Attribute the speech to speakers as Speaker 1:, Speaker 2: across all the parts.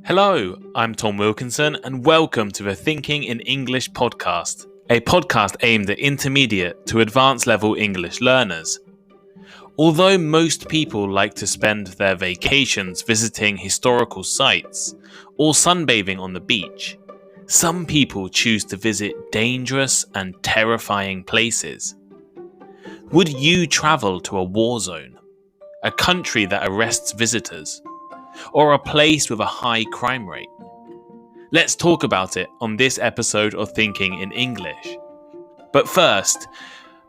Speaker 1: Hello, I'm Tom Wilkinson, and welcome to the Thinking in English podcast, a podcast aimed at intermediate to advanced level English learners. Although most people like to spend their vacations visiting historical sites or sunbathing on the beach, some people choose to visit dangerous and terrifying places. Would you travel to a war zone, a country that arrests visitors, or a place with a high crime rate? Let's talk about it on this episode of Thinking in English. But first,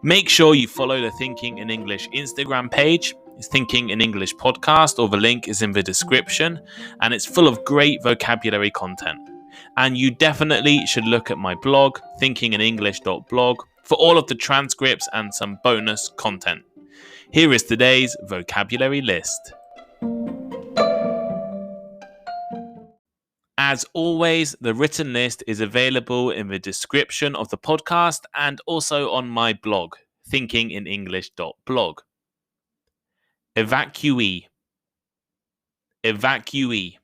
Speaker 1: make sure you follow the Thinking in English Instagram page. It's Thinking in English Podcast, or the link is in the description, and it's full of great vocabulary content. And you definitely should look at my blog, thinkinginenglish.blog, for all of the transcripts and some bonus content. Here is today's vocabulary list. As always, the written list is available in the description of the podcast and also on my blog, thinkinginenglish.blog. Evacuee. Evacuee.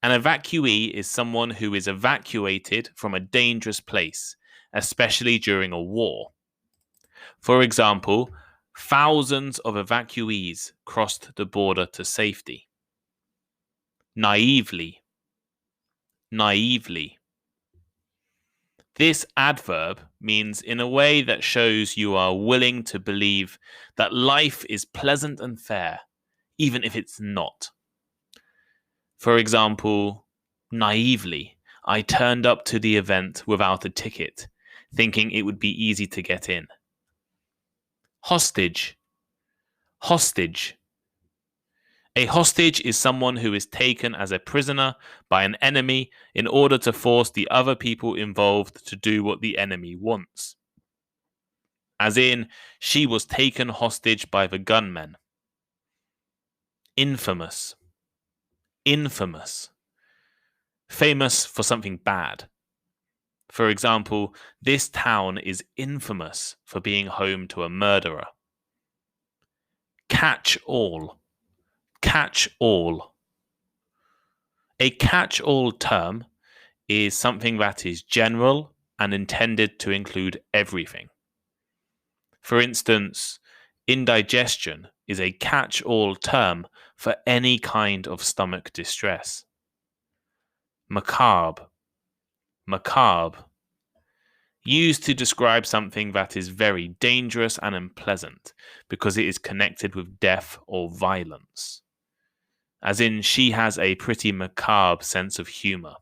Speaker 1: An evacuee is someone who is evacuated from a dangerous place, especially during a war. For example, thousands of evacuees crossed the border to safety. Naively. Naively. This adverb means in a way that shows you are willing to believe that life is pleasant and fair, even if it's not. For example, naively, I turned up to the event without a ticket, thinking it would be easy to get in. Hostage. Hostage. A hostage is someone who is taken as a prisoner by an enemy in order to force the other people involved to do what the enemy wants. As in, she was taken hostage by the gunmen. Infamous. Infamous. Famous for something bad. For example, this town is infamous for being home to a murderer. Catch-all. Catch-all. A catch-all term is something that is general and intended to include everything. For instance, indigestion is a catch-all term for any kind of stomach distress. Macabre. Macabre. Used to describe something that is very dangerous and unpleasant because it is connected with death or violence. As in, she has a pretty macabre sense of humour.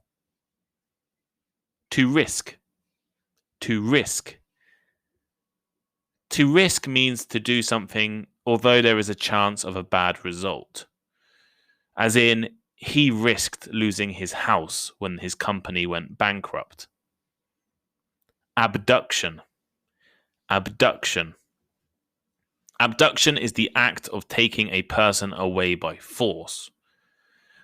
Speaker 1: To risk. To risk. To risk means to do something although there is a chance of a bad result. As in, he risked losing his house when his company went bankrupt. Abduction. Abduction. Abduction is the act of taking a person away by force.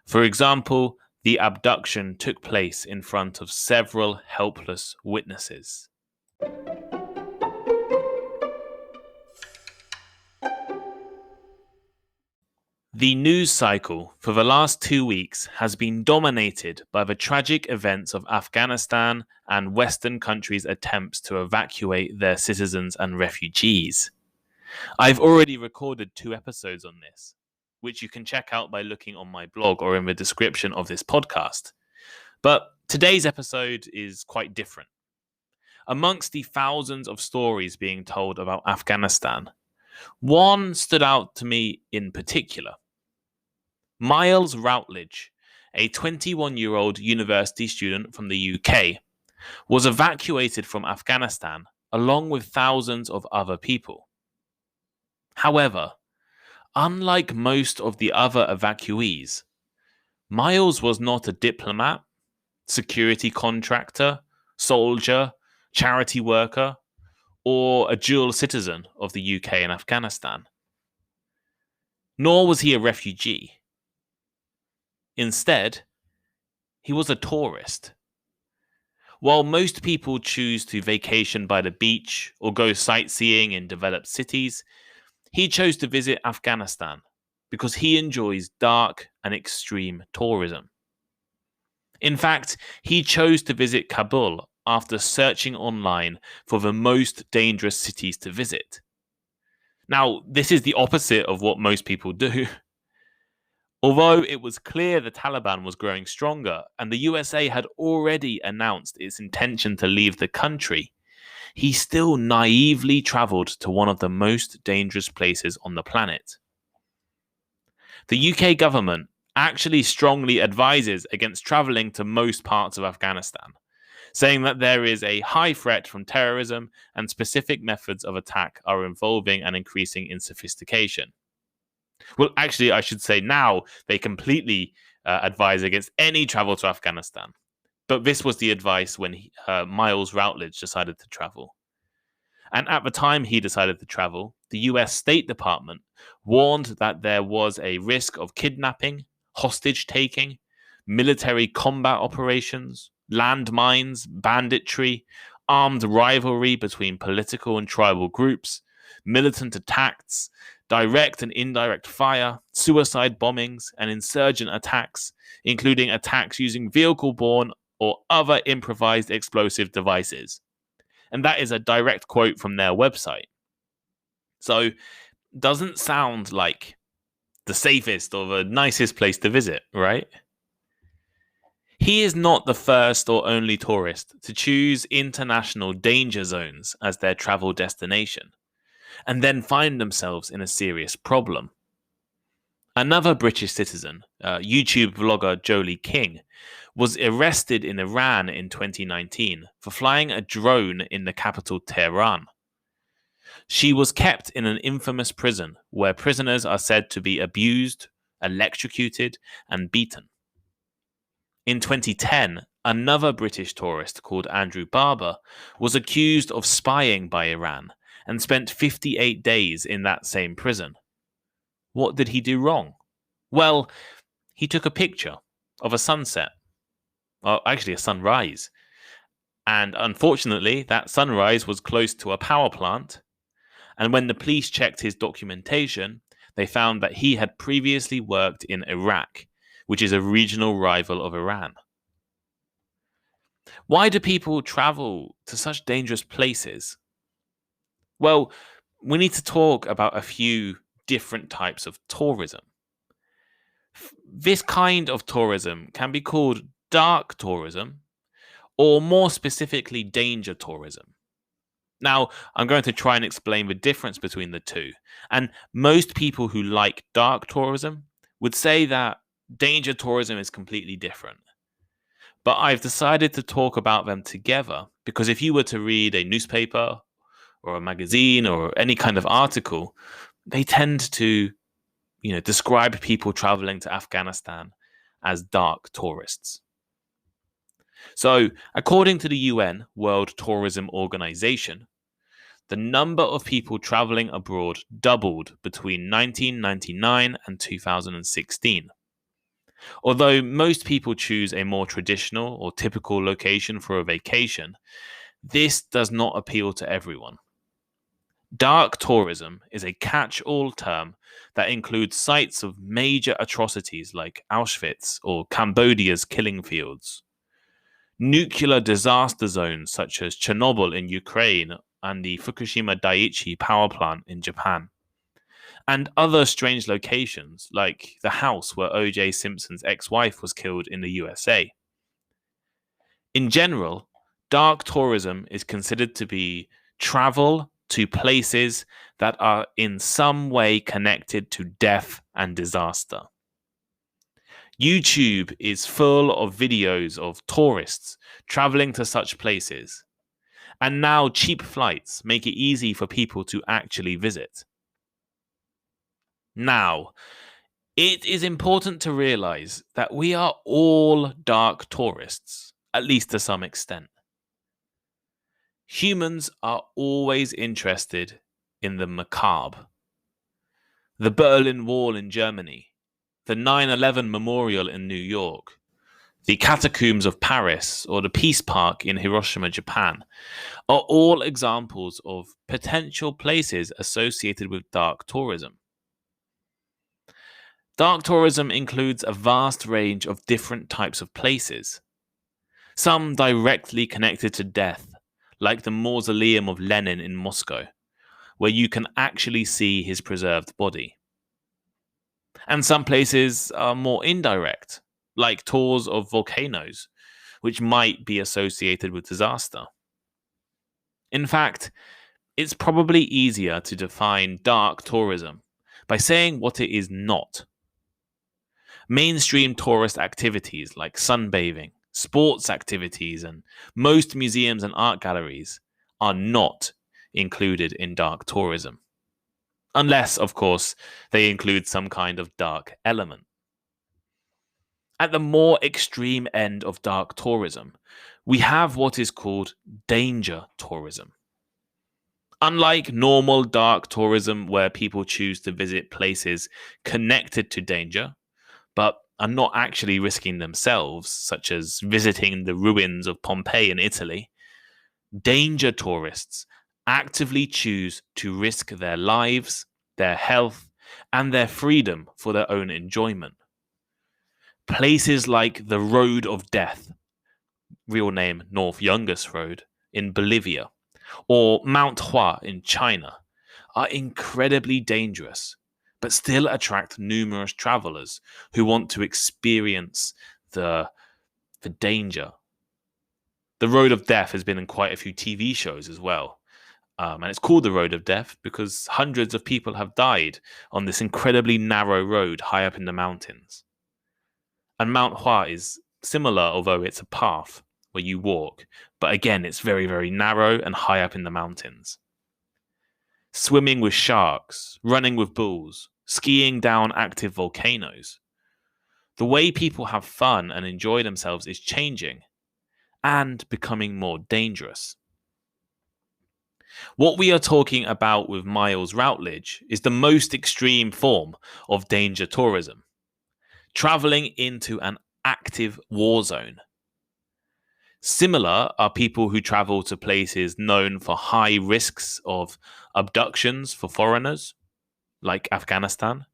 Speaker 1: For example, the abduction took place in front of several helpless witnesses. The news cycle for the last 2 weeks has been dominated by the tragic events of Afghanistan and Western countries' attempts to evacuate their citizens and refugees. I've already recorded 2 episodes on this, which you can check out by looking on my blog or in the description of this podcast. But today's episode is quite different. Amongst the thousands of stories being told about Afghanistan, one stood out to me in particular. Miles Routledge, a 21-year-old university student from the UK, was evacuated from Afghanistan along with thousands of other people. However, unlike most of the other evacuees, Miles was not a diplomat, security contractor, soldier, charity worker, or a dual citizen of the UK and Afghanistan. Nor was he a refugee. Instead, he was a tourist. While most people choose to vacation by the beach or go sightseeing in developed cities, he chose to visit Afghanistan because he enjoys dark and extreme tourism. In fact, he chose to visit Kabul after searching online for the most dangerous cities to visit. Now, this is the opposite of what most people do. Although it was clear the Taliban was growing stronger and the USA had already announced its intention to leave the country, he still naively traveled to one of the most dangerous places on the planet. The UK government actually strongly advises against traveling to most parts of Afghanistan, saying that there is a high threat from terrorism and specific methods of attack are evolving and increasing in sophistication. Well, actually, I should say now they completely advise against any travel to Afghanistan. But this was the advice when Miles Routledge decided to travel. And at the time he decided to travel, the US State Department warned that there was a risk of kidnapping, hostage taking, military combat operations, landmines, banditry, armed rivalry between political and tribal groups, militant attacks, direct and indirect fire, suicide bombings, and insurgent attacks, including attacks using vehicle-borne or other improvised explosive devices. And that is a direct quote from their website. So, doesn't sound like the safest or the nicest place to visit, right? He is not the first or only tourist to choose international danger zones as their travel destination, and then find themselves in a serious problem. Another British citizen, YouTube vlogger Jolie King, was arrested in Iran in 2019 for flying a drone in the capital Tehran. She was kept in an infamous prison where prisoners are said to be abused, electrocuted, and beaten. In 2010, another British tourist called Andrew Barber was accused of spying by Iran and spent 58 days in that same prison. What did he do wrong? Well, he took a picture of a sunset. Well, actually, a sunrise. And unfortunately, that sunrise was close to a power plant. And when the police checked his documentation, they found that he had previously worked in Iraq, which is a regional rival of Iran. Why do people travel to such dangerous places? Well, we need to talk about a few different types of tourism. This kind of tourism can be called dark tourism, or more specifically, danger tourism. Now, I'm going to try and explain the difference between the two. And most people who like dark tourism would say that danger tourism is completely different. But I've decided to talk about them together because if you were to read a newspaper or a magazine or any kind of article, they tend to, describe people traveling to Afghanistan as dark tourists. So, according to the UN World Tourism Organization, the number of people traveling abroad doubled between 1999 and 2016. Although most people choose a more traditional or typical location for a vacation, this does not appeal to everyone. Dark tourism is a catch-all term that includes sites of major atrocities like Auschwitz or Cambodia's killing fields, nuclear disaster zones such as Chernobyl in Ukraine and the Fukushima Daiichi power plant in Japan, and other strange locations like the house where O.J. Simpson's ex-wife was killed in the USA. In general, dark tourism is considered to be travel to places that are in some way connected to death and disaster. YouTube is full of videos of tourists traveling to such places, and now cheap flights make it easy for people to actually visit. Now, it is important to realize that we are all dark tourists, at least to some extent. Humans are always interested in the macabre. The Berlin Wall in Germany, the 9/11 Memorial in New York, the catacombs of Paris, or the Peace Park in Hiroshima, Japan, are all examples of potential places associated with dark tourism. Dark tourism includes a vast range of different types of places, some directly connected to death, like the mausoleum of Lenin in Moscow, where you can actually see his preserved body. And some places are more indirect, like tours of volcanoes, which might be associated with disaster. In fact, it's probably easier to define dark tourism by saying what it is not. Mainstream tourist activities like sunbathing, sports activities, and most museums and art galleries are not included in dark tourism. Unless, of course, they include some kind of dark element. At the more extreme end of dark tourism, we have what is called danger tourism. Unlike normal dark tourism, where people choose to visit places connected to danger, but are not actually risking themselves, such as visiting the ruins of Pompeii in Italy, danger tourists actively choose to risk their lives, their health, and their freedom for their own enjoyment. Places like the Road of Death, real name North Youngest Road, in Bolivia, or Mount Hua in China, are incredibly dangerous, but still attract numerous travelers who want to experience the danger. The Road of Death has been in quite a few TV shows as well. And it's called the Road of Death because hundreds of people have died on this incredibly narrow road high up in the mountains. And Mount Hua is similar, although it's a path where you walk. But again, it's very, very narrow and high up in the mountains. Swimming with sharks, running with bulls, skiing down active volcanoes. The way people have fun and enjoy themselves is changing and becoming more dangerous. What we are talking about with Miles Routledge is the most extreme form of danger tourism, traveling into an active war zone. Similar are people who travel to places known for high risks of abductions for foreigners, like Afghanistan,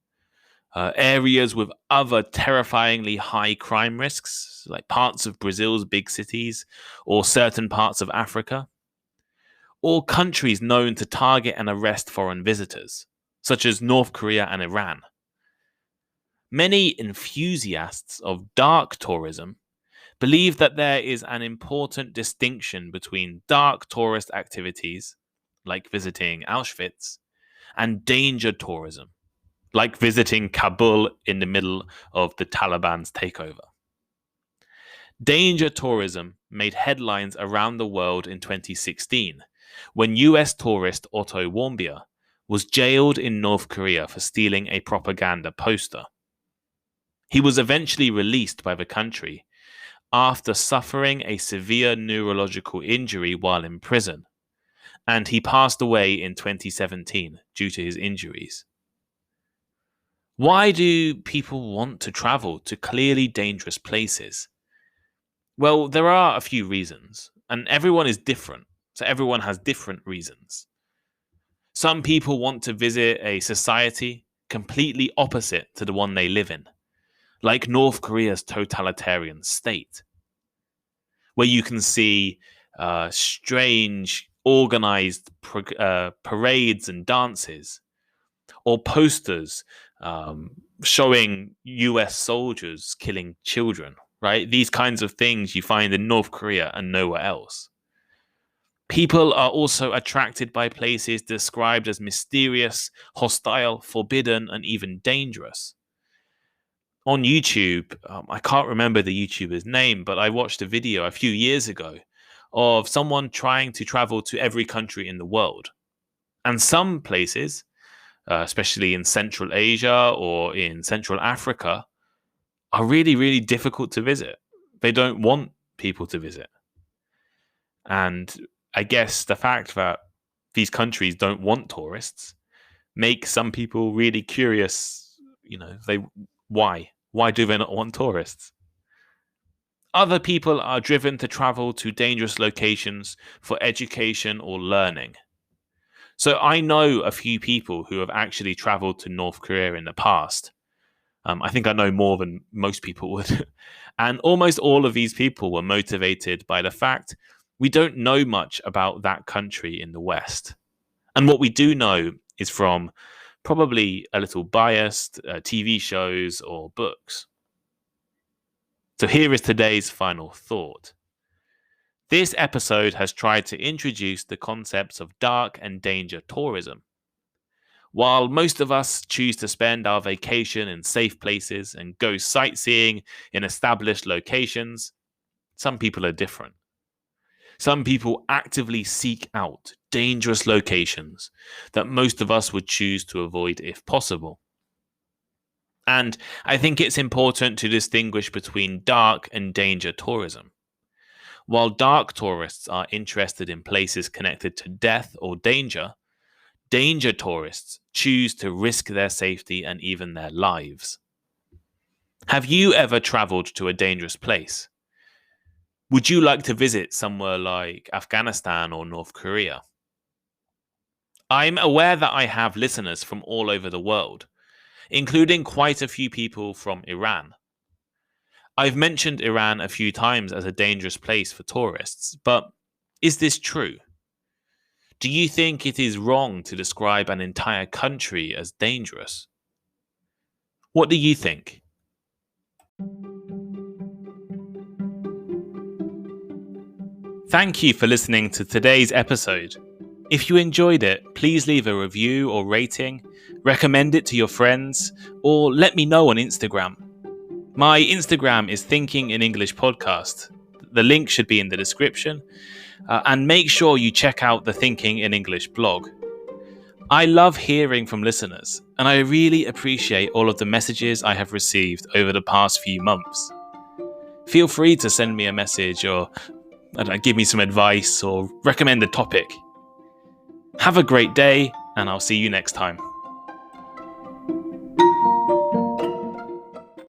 Speaker 1: areas with other terrifyingly high crime risks, like parts of Brazil's big cities or certain parts of Africa, or countries known to target and arrest foreign visitors, such as North Korea and Iran. Many enthusiasts of dark tourism believe that there is an important distinction between dark tourist activities, like visiting Auschwitz, and danger tourism, like visiting Kabul in the middle of the Taliban's takeover. Danger tourism made headlines around the world in 2016 when US tourist Otto Warmbier was jailed in North Korea for stealing a propaganda poster. He was eventually released by the country after suffering a severe neurological injury while in prison, and he passed away in 2017 due to his injuries. Why do people want to travel to clearly dangerous places? Well, there are a few reasons, and everyone is different, so everyone has different reasons. Some people want to visit a society completely opposite to the one they live in, like North Korea's totalitarian state, where you can see strange, organized parades and dances, or posters showing US soldiers killing children, right? These kinds of things you find in North Korea and nowhere else. People are also attracted by places described as mysterious, hostile, forbidden, and even dangerous. On YouTube, I can't remember the YouTuber's name, but I watched a video a few years ago of someone trying to travel to every country in the world. And some places, especially in Central Asia or in Central Africa, are really, really difficult to visit. They don't want people to visit. And I guess the fact that these countries don't want tourists makes some people really curious. Why? Why do they not want tourists? Other people are driven to travel to dangerous locations for education or learning. So I know a few people who have actually traveled to North Korea in the past. I think I know more than most people would. And almost all of these people were motivated by the fact we don't know much about that country in the West. And what we do know is from probably a little biased TV shows or books. So here is today's final thought. This episode has tried to introduce the concepts of dark and danger tourism. While most of us choose to spend our vacation in safe places and go sightseeing in established locations, some people are different. Some people actively seek out dangerous locations that most of us would choose to avoid if possible. And I think it's important to distinguish between dark and danger tourism. While dark tourists are interested in places connected to death or danger tourists choose to risk their safety and even their lives. Have you ever traveled to a dangerous place? Would you like to visit somewhere like Afghanistan or North Korea? I'm aware that I have listeners from all over the world, including quite a few people from Iran. I've mentioned Iran a few times as a dangerous place for tourists, but is this true? Do you think it is wrong to describe an entire country as dangerous? What do you think? Thank you for listening to today's episode. If you enjoyed it, please leave a review or rating, recommend it to your friends, or let me know on Instagram. My Instagram is thinkinginenglishpod. The link should be in the description. And make sure you check out the Thinking in English blog. I love hearing from listeners, and I really appreciate all of the messages I have received over the past few months. Feel free to send me a message or give me some advice or recommend a topic. Have a great day, and I'll see you next time.